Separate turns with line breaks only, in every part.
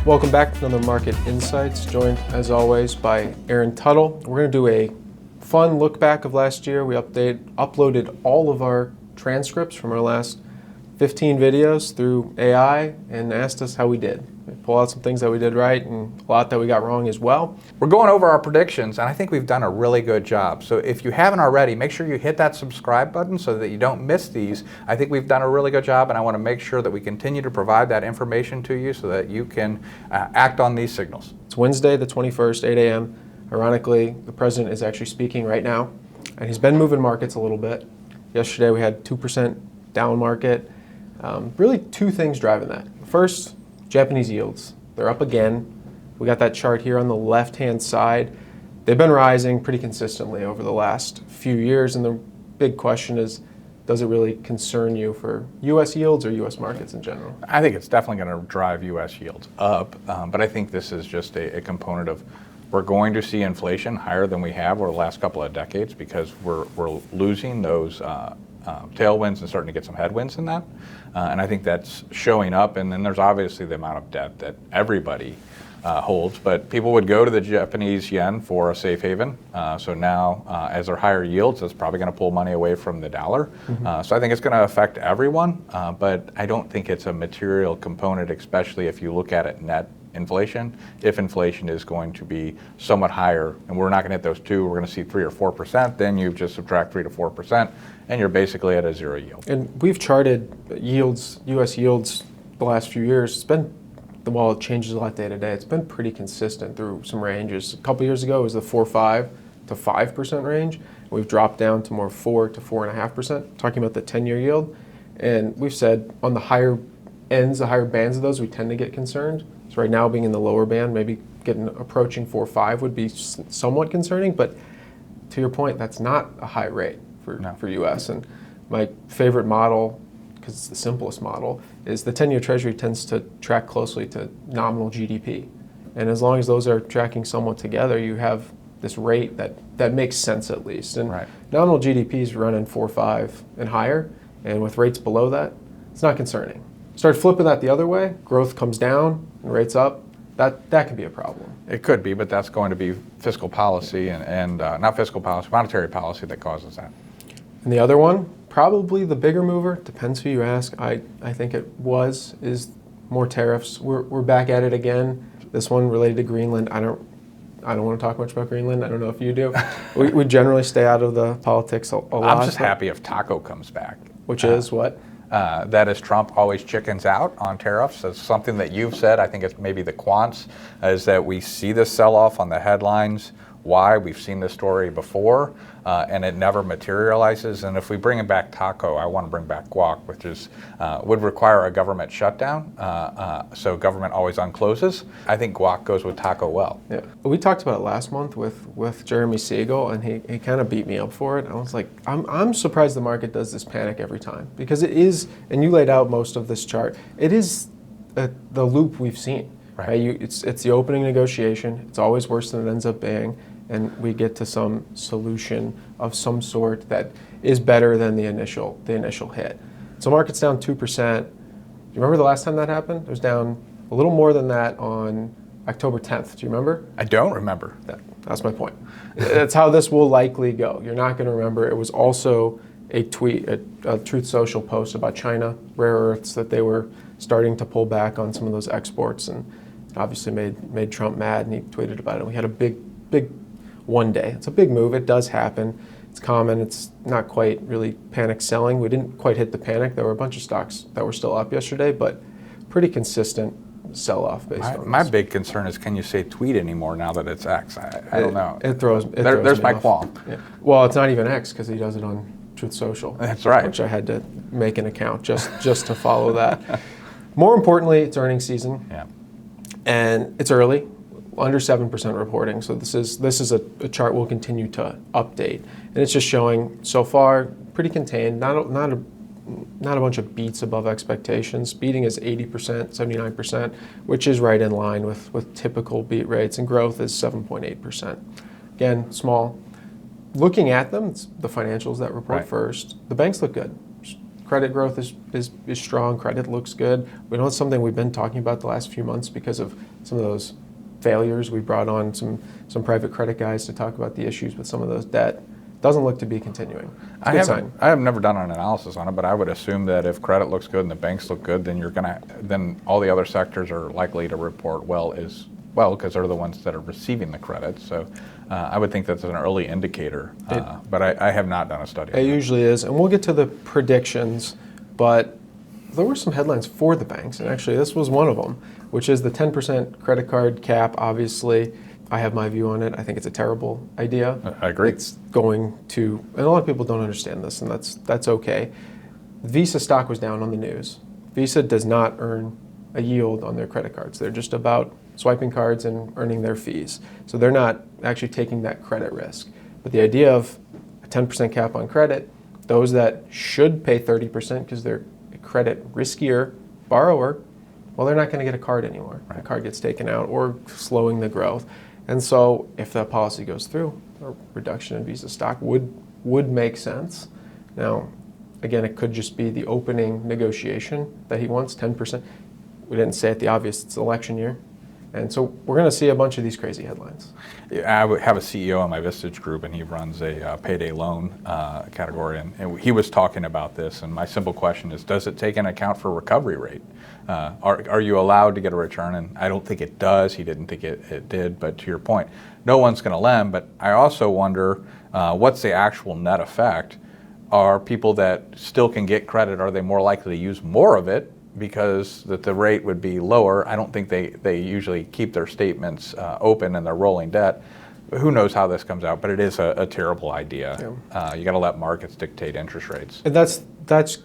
Welcome back to another Market Insights, joined as always by Aaron Tuttle. We're going to do a fun look back of last year. We uploaded all of our transcripts from our last 15 videos through AI and asked us how we did. We pull out some things that we did right and a lot that we got wrong as well.
We're going over our predictions, and I think we've done a really good job. So if you haven't already, make sure you hit that subscribe button so that you don't miss these. I think we've done a really good job, and I want to make sure that we continue to provide that information to you so that you can act on these signals.
It's Wednesday, the 21st, 8 a.m. Ironically, the president is actually speaking right now, and he's been moving markets a little bit. Yesterday we had 2% down market. Really two things driving that. First, Japanese yields. They're up again. We got that chart here on the left-hand side. They've been rising pretty consistently over the last few years, and the big question is, does it really concern you for U.S. yields or U.S. markets in general?
I think it's definitely going to drive U.S. yields up, but I think this is just a component of we're going to see inflation higher than we have over the last couple of decades because we're losing those tailwinds and starting to get some headwinds in that. And I think that's showing up. And then there's obviously the amount of debt that everybody holds. But people would go to the Japanese yen for a safe haven. So now, as there are higher yields, that's probably going to pull money away from the dollar. So I think it's going to affect everyone. But I don't think it's a material component, especially if you look at it net inflation. If inflation is going to be somewhat higher, and we're not going to hit those two, we're going to see 3 or 4%, then you just subtract 3 to 4%, and you're basically at a zero yield.
And we've charted yields, U.S. yields, the last few years. It's been, while it changes a lot day to day, it's been pretty consistent through some ranges. A couple years ago, it was the 4.5 to 5% range. We've dropped down to more 4 to 4.5%, talking about the 10-year yield. And we've said on the higher ends, the higher bands of those, we tend to get concerned. So right now, being in the lower band, maybe approaching 4.5 would be somewhat concerning. But to your point, that's not a high rate for U.S. And my favorite model, because it's the simplest model, is the 10-year Treasury tends to track closely to nominal GDP. And as long as those are tracking somewhat together, you have this rate that makes sense at least. And nominal GDP is running 4.5 and higher, and with rates below that, it's not concerning. Start flipping that the other way, growth comes down and rates up, that could be a problem.
It could be, but that's going to be fiscal policy and not fiscal policy, monetary policy that causes that.
And the other one, probably the bigger mover, depends who you ask. I think is more tariffs. We're back at it again. This one related to Greenland. I don't want to talk much about Greenland. I don't know if you do. we generally stay out of the politics a lot.
I'm just happy if taco comes back.
Which is what?
That is Trump always chickens out on tariffs. It's something that you've said. I think it's maybe the quants, is that we see this sell-off on the headlines. Why? We've seen this story before, and it never materializes. And if we bring back taco, I want to bring back guac, which is would require a government shutdown. So government always uncloses. I think guac goes with taco well.
Yeah, we talked about it last month with Jeremy Siegel, and he kind of beat me up for it. I was like, I'm surprised the market does this panic every time, because it is, and you laid out most of this chart. It is the loop we've seen. Right? It's the opening negotiation. It's always worse than it ends up being. And we get to some solution of some sort that is better than the initial hit. So market's down 2%. Do you remember the last time that happened? It was down a little more than that on October 10th. Do you remember?
I don't remember.
That's my point. That's how this will likely go. You're not going to remember. It was also a tweet, a Truth Social post about China, rare earths, that they were starting to pull back on some of those exports, and obviously made Trump mad, and he tweeted about it. We had a big one day. It's a big move. It does happen. It's common. It's not quite really panic selling. We didn't quite hit the panic. There were a bunch of stocks that were still up yesterday, but pretty consistent sell-off based on
my big concern is, can you say tweet anymore now that it's X? I don't know.
There's
my qualm.
Yeah. Well, it's not even X because he does it on Truth Social.
That's right.
Which I had to make an account just to follow that. More importantly, it's earnings season.
Yeah.
And it's early. Under 7% reporting, so this is a chart we'll continue to update, and it's just showing so far pretty contained. Not a bunch of beats above expectations. Beating is 80%, 79%, which is right in line with typical beat rates, and growth is 7.8%. Again, small. Looking at them, it's the financials that report first. The banks look good. Credit growth is strong. Credit looks good. We know it's something we've been talking about the last few months because of some of those failures. We brought on some private credit guys to talk about the issues with some of those debt. Doesn't look to be continuing. It's a good sign.
I have never done an analysis on it, but I would assume that if credit looks good and the banks look good, then all the other sectors are likely to report well as well, because they're the ones that are receiving the credit. So I would think that's an early indicator, but I have not done a study.
It usually is, and we'll get to the predictions, but there were some headlines for the banks, and actually this was one of them, which is the 10% credit card cap. Obviously, I have my view on it. I think it's a terrible idea.
I agree.
It's going to, and a lot of people don't understand this, and that's okay. Visa stock was down on the news. Visa does not earn a yield on their credit cards. They're just about swiping cards and earning their fees. So they're not actually taking that credit risk. But the idea of a 10% cap on credit, those that should pay 30% because they're a credit riskier borrower, well, they're not going to get a card anymore.
Right.
The card gets taken out or slowing the growth. And so if that policy goes through, a reduction in Visa stock would make sense. Now, again, it could just be the opening negotiation that he wants, 10%. We didn't say it the obvious, it's election year. And so we're going to see a bunch of these crazy headlines.
I have a CEO in my Vistage group, and he runs a payday loan category, and he was talking about this. And my simple question is, does it take into account for recovery rate? Are you allowed to get a return? And I don't think it does. He didn't think it did. But to your point, no one's going to lend. But I also wonder, what's the actual net effect? Are people that still can get credit, are they more likely to use more of it because the rate would be lower? I don't think they usually keep their statements open and they're rolling debt. Who knows how this comes out, but it is a terrible idea. Yeah. You got to let markets dictate interest rates.
And that's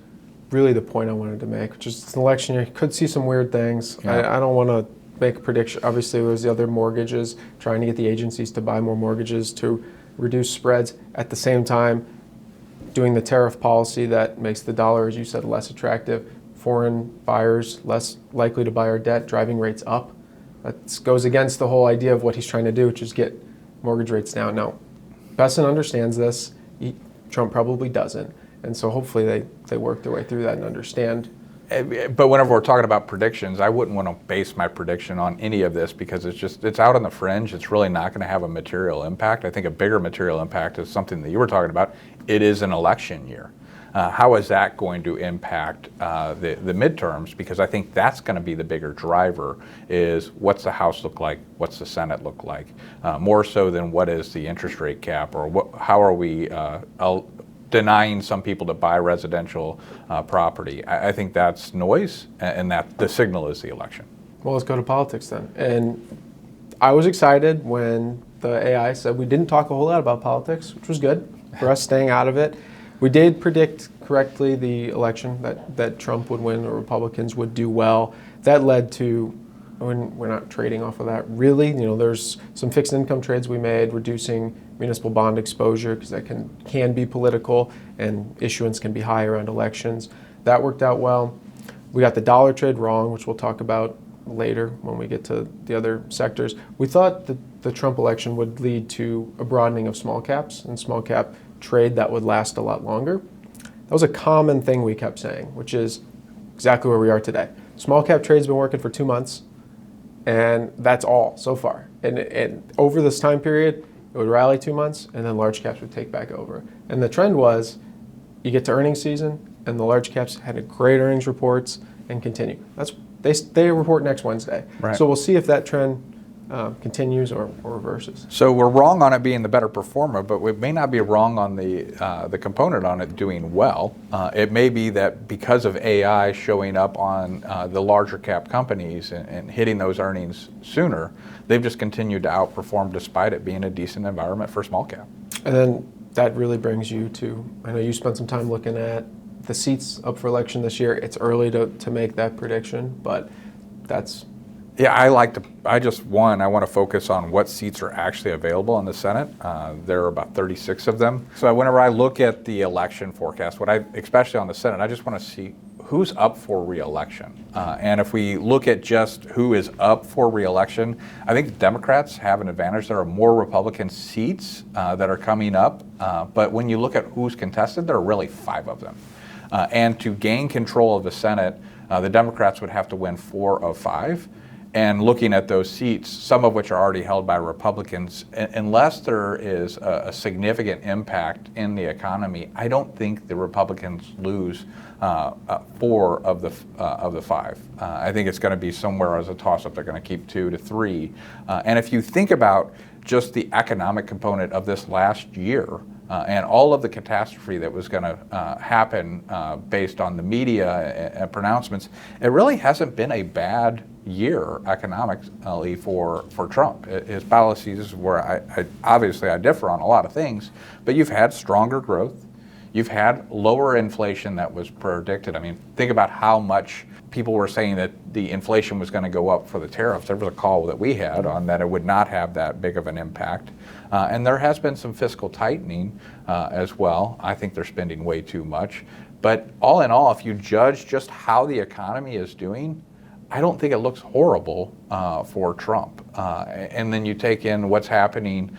really the point I wanted to make, which is it's an election year. You could see some weird things. Yeah. I don't want to make a prediction. Obviously, there's the other mortgages, trying to get the agencies to buy more mortgages to reduce spreads. At the same time, doing the tariff policy that makes the dollar, as you said, less attractive. Foreign buyers less likely to buy our debt, driving rates up. That goes against the whole idea of what he's trying to do, which is get mortgage rates down. Now, Besson understands this. Trump probably doesn't. And so hopefully they work their way through that and understand.
But whenever we're talking about predictions, I wouldn't want to base my prediction on any of this because it's out on the fringe. It's really not going to have a material impact. I think a bigger material impact is something that you were talking about. It is an election year. How is that going to impact the midterms? Because I think that's going to be the bigger driver is what's the House look like? What's the Senate look like? More so than what is the interest rate cap or how are we denying some people to buy residential property. I think that's noise, and that the signal is the election.
Well, let's go to politics then. And I was excited when the AI said we didn't talk a whole lot about politics, which was good for us staying out of it. We did predict correctly the election that Trump would win or Republicans would do well. That led to, we're not trading off of that really. There's some fixed income trades we made, reducing municipal bond exposure because that can be political and issuance can be high around elections. That worked out well. We got the dollar trade wrong, which we'll talk about later when we get to the other sectors. We thought that the Trump election would lead to a broadening of small caps and small cap trade that would last a lot longer. That was a common thing we kept saying, which is exactly where we are today. Small cap trade's been working for 2 months, and that's all so far. And over this time period, it would rally 2 months, and then large caps would take back over. And the trend was, you get to earnings season, and the large caps had a great earnings reports and continue. They report next Wednesday.
Right.
So we'll see if that trend continues or reverses.
So we're wrong on it being the better performer, but we may not be wrong on the component on it doing well. It may be that because of AI showing up on the larger cap companies and hitting those earnings sooner, they've just continued to outperform despite it being a decent environment for small cap.
And then that really brings you to, I know you spent some time looking at the seats up for election this year. It's early to make that prediction, but that's...
Yeah, I want to focus on what seats are actually available in the Senate. There are about 36 of them. So whenever I look at the election forecast, especially on the Senate, I just want to see who's up for re-election. And if we look at just who is up for re-election, I think the Democrats have an advantage. There are more Republican seats that are coming up. But when you look at who's contested, there are really 5 of them. And to gain control of the Senate, the Democrats would have to win 4 of 5. and looking at those seats, some of which are already held by Republicans, unless there is a significant impact in the economy, I don't think the Republicans lose 4 of the 5. I think it's going to be somewhere as a toss-up. They're going to keep 2 to 3. And if you think about just the economic component of this last year, and all of the catastrophe that was going to happen based on the media and pronouncements, it really hasn't been a bad year economically for Trump. His policies were, I obviously I differ on a lot of things, but you've had stronger growth. You've had lower inflation that was predicted. I mean, think about how much people were saying that the inflation was going to go up for the tariffs. There was a call that we had on that it would not have that big of an impact. And there has been some fiscal tightening as well. I think they're spending way too much. But all in all, if you judge just how the economy is doing, I don't think it looks horrible for Trump. And then you take in what's happening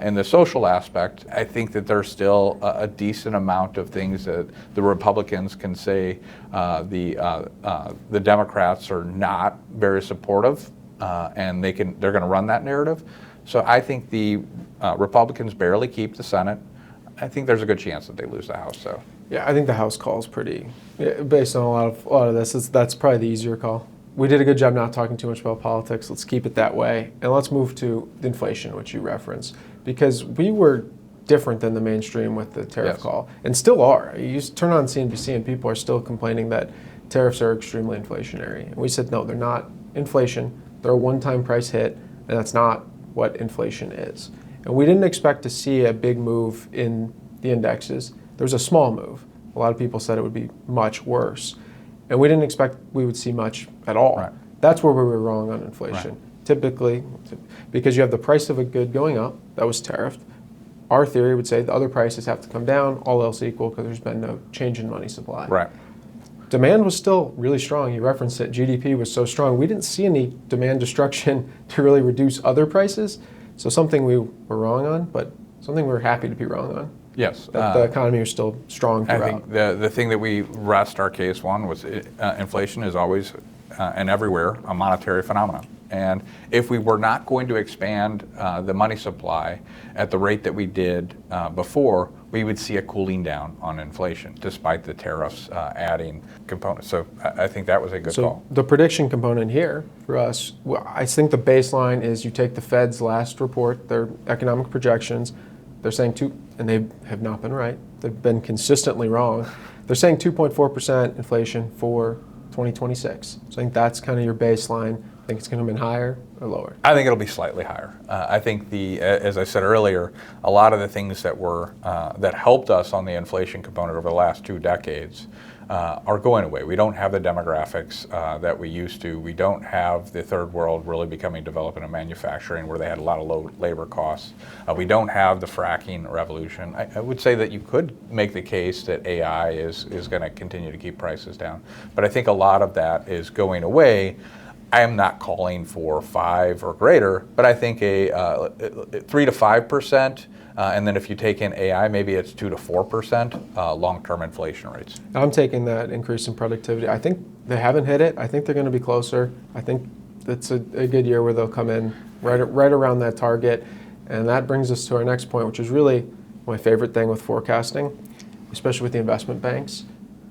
in the social aspect. I think that there's still a decent amount of things that the Republicans can say the Democrats are not very supportive, and they're going to run that narrative. So I think the Republicans barely keep the Senate. I think there's a good chance that they lose the House. So.
Yeah, I think the House call is pretty, based on a lot of this, that's probably the easier call. We did a good job not talking too much about politics. Let's keep it that way. And let's move to the inflation, which you referenced, because we were different than the mainstream with the tariff call, and still are. You just turn on CNBC and people are still complaining that tariffs are extremely inflationary. And we said, no, they're not inflation. They're a one-time price hit, and that's not what inflation is. And we didn't expect to see a big move in the indexes. There was a small move. A lot of people said it would be much worse. And we didn't expect we would see much at all.
Right.
That's where we were wrong on inflation.
Right.
Typically, because you have the price of a good going up, that was tariffed. Our theory would say the other prices have to come down, all else equal, because there's been no change in money supply.
Right.
Demand was still really strong. You referenced it. GDP was so strong. We didn't see any demand destruction to really reduce other prices. So something we were wrong on, but something we were happy to be wrong on.
Yes.
That the economy was still strong throughout.
I think the thing that we rest our case on was inflation is always and everywhere a monetary phenomenon. And if we were not going to expand the money supply at the rate that we did before, we would see a cooling down on inflation, despite the tariffs adding components. So I think that was a good call.
The prediction component here for us, well, I think the baseline is you take the Fed's last report, their economic projections. They're saying and they have not been right. They've been consistently wrong. They're saying 2.4% inflation for 2026. So I think that's kind of your baseline. I think it's going to come in higher or lower.
I think it'll be slightly higher. I think as I said earlier, a lot of the things that were that helped us on the inflation component over the last 2 decades are going away. We don't have the demographics that we used to. We don't have the third world really becoming development and manufacturing where they had a lot of low labor costs. We don't have the fracking revolution. I would say that you could make the case that AI is going to continue to keep prices down. But I think a lot of that is going away. I am not calling for 5 or greater, but I think a 3 to 5%, and then if you take in AI, maybe it's 2 to 4% long-term inflation rates.
I'm taking that increase in productivity. I think they haven't hit it. I think they're going to be closer. I think it's a good year where they'll come in right around that target. And that brings us to our next point, which is really my favorite thing with forecasting, especially with the investment banks,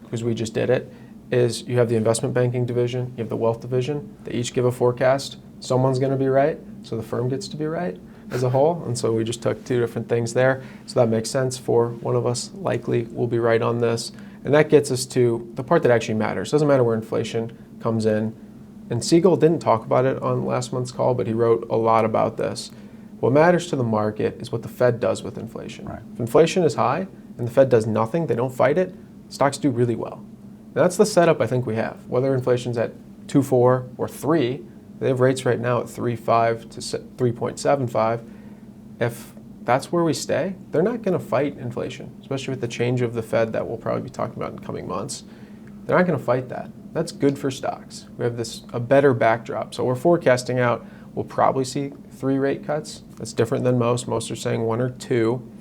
because we just did it. Is you have the investment banking division, you have the wealth division. They each give a forecast. Someone's going to be right, so the firm gets to be right as a whole. And so we just took 2 different things there. So that makes sense for one of us likely will be right on this. And that gets us to the part that actually matters. It doesn't matter where inflation comes in. And Siegel didn't talk about it on last month's call, but he wrote a lot about this. What matters to the market is what the Fed does with inflation.
Right.
If inflation is high and the Fed does nothing, they don't fight it, stocks do really well. That's the setup I think we have. Whether inflation's at 2.4 or 3, they have rates right now at 3.5 to 3.75. If that's where we stay, they're not going to fight inflation, especially with the change of the Fed that we'll probably be talking about in coming months. They're not going to fight that. That's good for stocks. We have a better backdrop. So we're forecasting out, we'll probably see 3 rate cuts. That's different than most. Most are saying 1 or 2.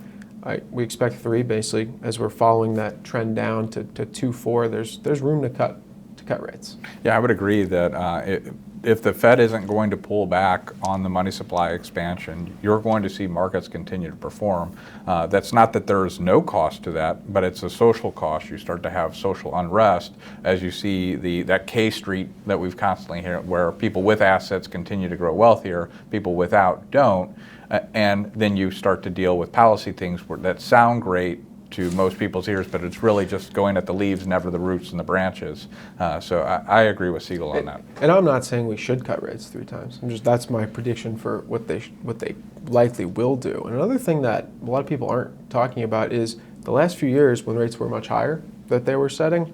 We expect 3 basically as we're following that trend down to 2.4. There's room to cut rates.
Yeah, I would agree that if the Fed isn't going to pull back on the money supply expansion, you're going to see markets continue to perform. That's not that there's no cost to that, but it's a social cost. You start to have social unrest as you see that K Street that we've constantly heard, where people with assets continue to grow wealthier, people without don't, and then you start to deal with policy things that sound great to most people's ears, but it's really just going at the leaves, never the roots and the branches. So I agree with Siegel on that.
And I'm not saying we should cut rates 3 times. That's my prediction for what they likely will do. And another thing that a lot of people aren't talking about is the last few years when rates were much higher that they were setting,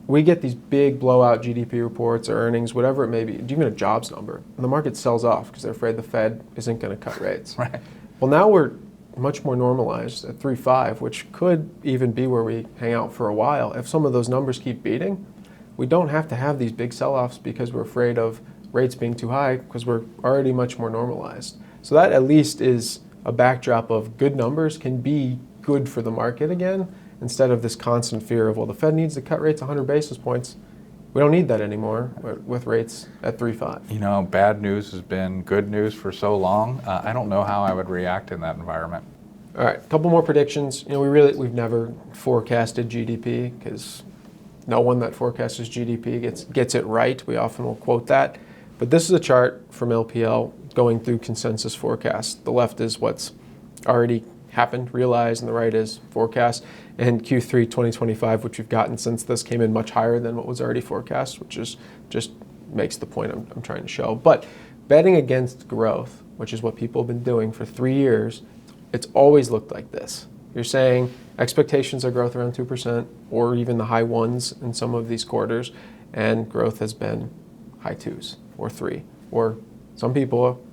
we get these big blowout GDP reports or earnings, whatever it may be, even a jobs number, and the market sells off because they're afraid the Fed isn't going to cut rates.
Right.
Well, now we're much more normalized at 3.5, which could even be where we hang out for a while. If some of those numbers keep beating, we don't have to have these big sell-offs because we're afraid of rates being too high because we're already much more normalized. So that at least is a backdrop of good numbers can be good for the market again, instead of this constant fear of, well, the Fed needs to cut rates 100 basis points. We don't need that anymore with rates at 3.5.
You know, bad news has been good news for so long. I don't know how I would react in that environment.
All right, a couple more predictions. We've never forecasted GDP because no one that forecasts GDP gets it right. We often will quote that. But this is a chart from LPL going through consensus forecasts. The left is what's already happened, realized, and the right is forecast. And Q3 2025, which we've gotten since this, came in much higher than what was already forecast, which is just makes the point I'm trying to show. But betting against growth, which is what people have been doing for 3 years, it's always looked like this. You're saying expectations of growth around 2% or even the high ones in some of these quarters, and growth has been high 2s or 3. Or some people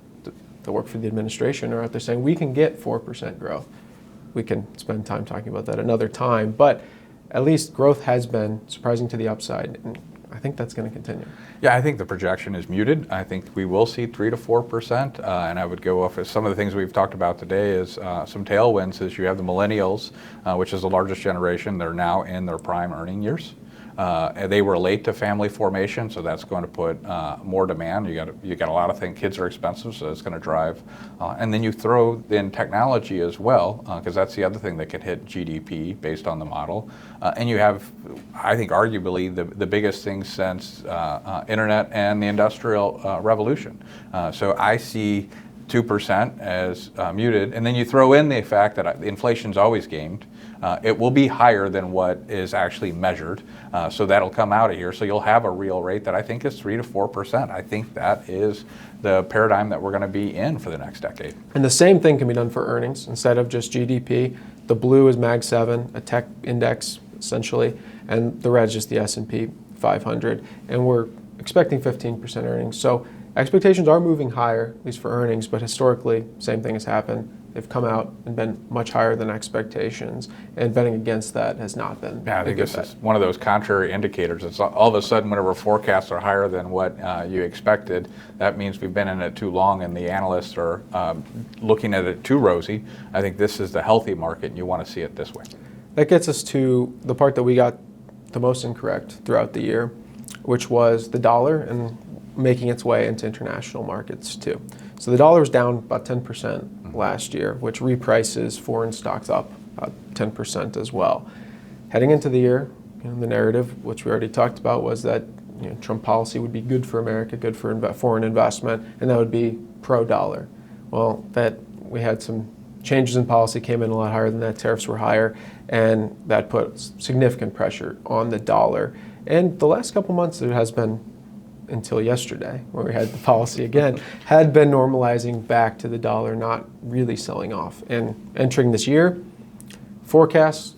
that work for the administration are out there saying we can get 4% growth. We can spend time talking about that another time, but at least growth has been surprising to the upside, and I think that's going to continue.
Yeah, I think the projection is muted. I think we will see 3 to 4%, and I would go off as some of the things we've talked about today is some tailwinds. Is you have the millennials, which is the largest generation. They're now in their prime earning years. They were late to family formation, so that's going to put more demand. You got a lot of things. Kids are expensive, so it's going to drive. And then you throw in technology as well, because that's the other thing that could hit GDP based on the model. And you have, I think, arguably the biggest thing since internet and the industrial revolution. So I see 2% as muted, and then you throw in the fact that inflation's always gamed. It will be higher than what is actually measured, so that'll come out of here. So you'll have a real rate that I think is 3 to 4%. I think that is the paradigm that we're going to be in for the next decade.
And the same thing can be done for earnings. Instead of just GDP, the blue is Mag 7, a tech index essentially, and the red is just the S&P 500. And we're expecting 15% earnings. So expectations are moving higher, at least for earnings, but historically, same thing has happened. They've come out and been much higher than expectations, and betting against that has not been.
Yeah, I think this is one of those contrary indicators. It's all of a sudden, whenever forecasts are higher than what you expected, that means we've been in it too long, and the analysts are looking at it too rosy. I think this is the healthy market, and you want to see it this way.
That gets us to the part that we got the most incorrect throughout the year, which was the dollar and making its way into international markets too. So the dollar was down about 10% last year, which reprices foreign stocks up about 10% as well. Heading into the year, the narrative, which we already talked about, was that Trump policy would be good for America, good for foreign investment, and that would be pro-dollar. Well, that we had some changes in policy, came in a lot higher than that, tariffs were higher, and that put significant pressure on the dollar. And the last couple months, there has been, until yesterday, where we had the policy again, had been normalizing back to the dollar, not really selling off. And entering this year, forecasts,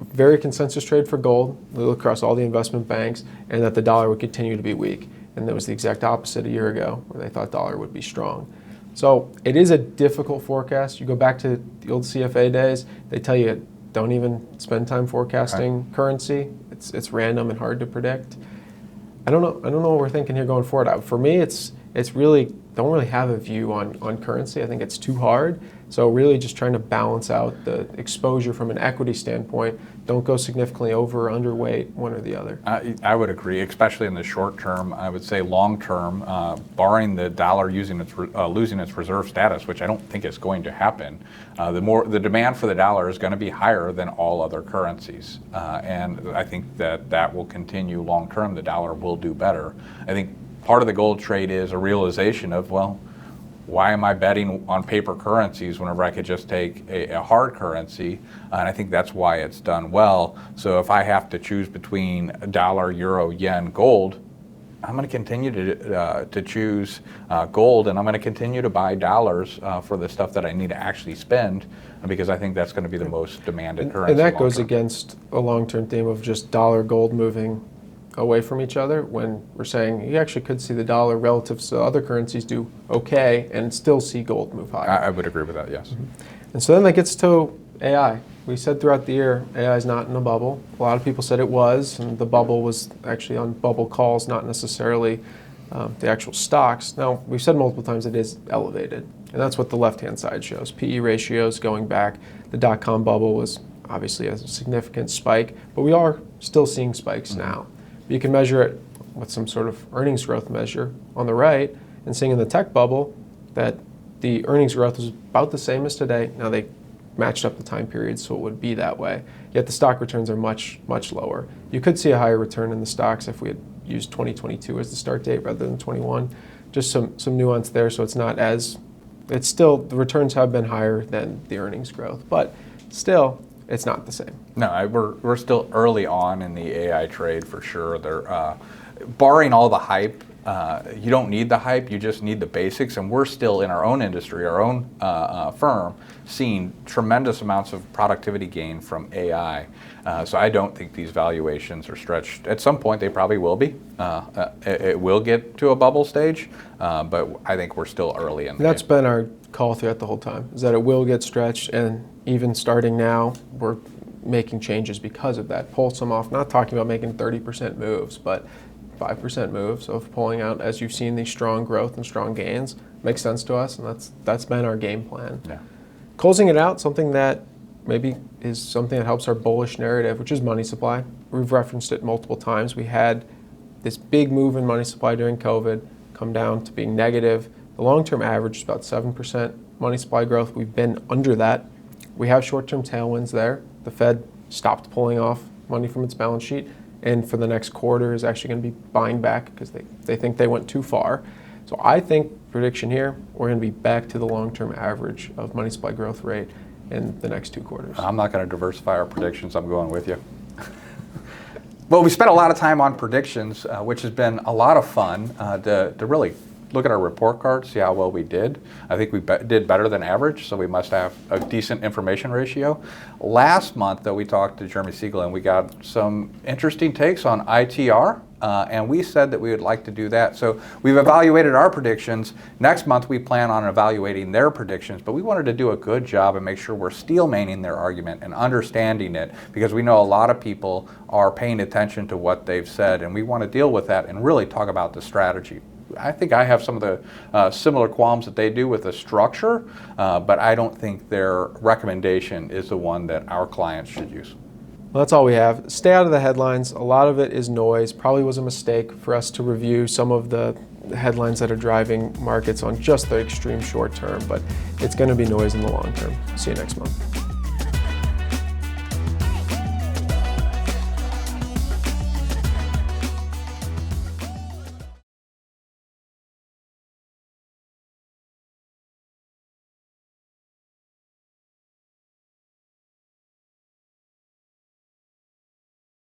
very consensus trade for gold, we look across all the investment banks, and that the dollar would continue to be weak. And that was the exact opposite a year ago, where they thought dollar would be strong. So it is a difficult forecast. You go back to the old CFA days, they tell you don't even spend time forecasting currency. It's random and hard to predict. I don't know what we're thinking here going forward. For me, it's really don't really have a view on currency. I think it's too hard. So really just trying to balance out the exposure from an equity standpoint. Don't go significantly over or underweight one or the other.
I would agree, especially in the short term. I would say long term, barring the dollar losing its reserve status, which I don't think is going to happen, the demand for the dollar is going to be higher than all other currencies. And I think that will continue long term. The dollar will do better. I think part of the gold trade is a realization of, well, why am I betting on paper currencies whenever I could just take a hard currency? And I think that's why it's done well. So if I have to choose between dollar, euro, yen, gold, I'm going to continue to choose gold, and I'm going to continue to buy dollars for the stuff that I need to actually spend, because I think that's going to be the most demanded currency.
And that goes against a long-term theme of just dollar gold moving away from each other, when we're saying you actually could see the dollar relative to other currencies do okay and still see gold move higher.
I would agree with that, yes.
And so then that gets to AI. We said throughout the year AI is not in a bubble. A lot of people said it was, and the bubble was actually on bubble calls, not necessarily the actual stocks. Now, we've said multiple times it is elevated, and that's what the left-hand side shows. PE ratios going back. The dot-com bubble was obviously a significant spike, but we are still seeing spikes now. You can measure it with some sort of earnings growth measure on the right, and seeing in the tech bubble that the earnings growth was about the same as today. Now they matched up the time period, so it would be that way. Yet the stock returns are much, much lower. You could see a higher return in the stocks if we had used 2022 as the start date rather than 21. Just some nuance there, so it's not as, it's still, the returns have been higher than the earnings growth, but still, it's not the same.
No, we're still early on in the AI trade for sure. They're barring all the hype. You don't need the hype, you just need the basics, and we're still in our own industry, our own firm, seeing tremendous amounts of productivity gain from AI. So I don't think these valuations are stretched. At some point they probably will be. It will get to a bubble stage, but I think we're still early in.
That's been our call throughout the whole time, is that it will get stretched, and even starting now, we're making changes because of that. Pull some off, not talking about making 30% moves, but 5% moves of pulling out as you've seen these strong growth and strong gains. Makes sense to us, and that's been our game plan.
Yeah.
Closing it out, something that maybe is something that helps our bullish narrative, which is money supply. We've referenced it multiple times. We had this big move in money supply during COVID, come down to being negative. The long-term average is about 7% money supply growth. We've been under that. We have short-term tailwinds there. The Fed stopped pulling off money from its balance sheet, and for the next quarter is actually going to be buying back because they think they went too far. So I think, prediction here, we're going to be back to the long-term average of money supply growth rate in the next 2 quarters.
I'm not going to diversify our predictions. I'm going with you. Well, we spent a lot of time on predictions, which has been a lot of fun to really look at our report card, see how well we did. I think we did better than average, so we must have a decent information ratio. Last month, though, we talked to Jeremy Siegel, and we got some interesting takes on ITR, and we said that we would like to do that. So we've evaluated our predictions. Next month, we plan on evaluating their predictions, but we wanted to do a good job and make sure we're steel-manning their argument and understanding it, because we know a lot of people are paying attention to what they've said, and we want to deal with that and really talk about the strategy. I think I have some of the similar qualms that they do with the structure, but I don't think their recommendation is the one that our clients should use.
Well, that's all we have. Stay out of the headlines. A lot of it is noise. Probably was a mistake for us to review some of the headlines that are driving markets on just the extreme short term, but it's going to be noise in the long term. See you next month.